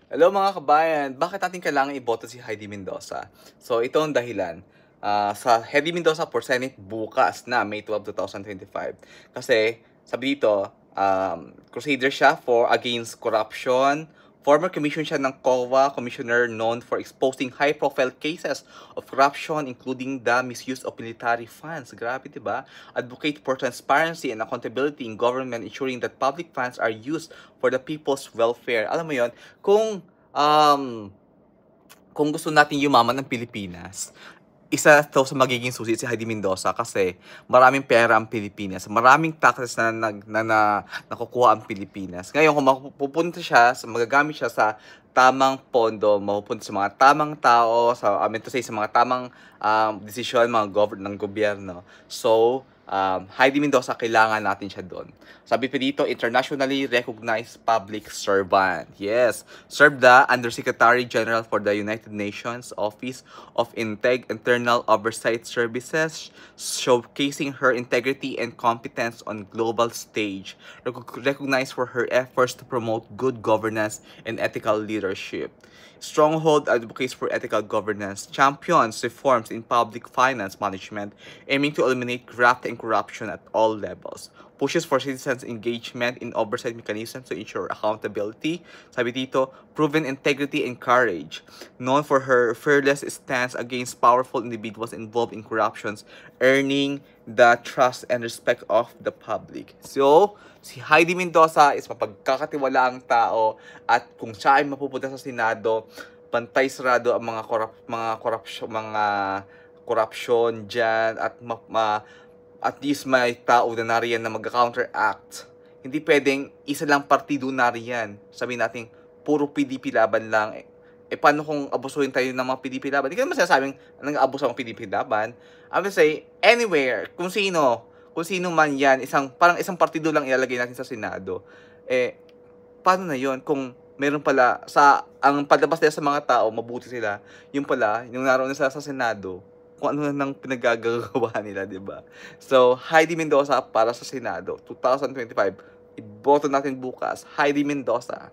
Hello mga kabayan, bakit natin kailangan iboto si Heidi Mendoza? So ito ang dahilan. Sa Heidi Mendoza for Senate bukas na May 12, 2025. Kasi sabi dito, crusader siya for against corruption. Former commission siya ng COA, commissioner known for exposing high-profile cases of corruption including the misuse of military funds. Grabe, diba? Advocate for transparency and accountability in government, ensuring that public funds are used for the people's welfare. Alam mo yon, kung um, kung gusto natin yumaman ng Pilipinas, isa 'to sa magiging susi si Heidi Mendoza kasi maraming pera ang Pilipinas, maraming taxes na nakukuha ang Pilipinas. Ngayon kung mapupunta siya magagamit siya sa tamang pondo, mapupunta sa mga tamang tao, I mean to say sa mga tamang, desisyon ng gobyerno. So, Heidi Mendoza kailangan natin siya do'n. Sabi pa dito, internationally recognized public servant. Yes, served the Undersecretary General for the United Nations Office of Internal Oversight Services, showcasing her integrity and competence on global stage, recognized for her efforts to promote good governance and ethical leadership. Stronghold advocates for ethical governance, champions reforms in public finance management, aiming to eliminate graft and corruption at all levels, pushes for citizens' engagement in oversight mechanisms to ensure accountability. Sabi dito, proven integrity and courage, known for her fearless stance against powerful individuals involved in corruptions, earning the trust and respect of the public. So, si Heidi Mendoza is mapagkakatiwalaang tao at kung siya ay mapupunta sa Senado, pantay sarado ang mga korupsyon diyan at least may tao na nariyan na mag-counteract. Hindi pwedeng isa lang partido nariyan. Sabi natin, puro PDP laban lang. Paano kung abusuhin tayo ng mga PDP laban? Hindi ka naman sinasabing nang-aabuso ang PDP laban. I would say, anywhere, kung sino man yan, parang isang partido lang ilalagay natin sa Senado. Paano na yon kung meron pala, ang palabas nila sa mga tao, mabuti sila, yung pala, yung naroon na sa Senado, kung ano nang pinagagawa nila, di ba? So, Heidi Mendoza para sa Senado, 2025. Iboto natin bukas, Heidi Mendoza.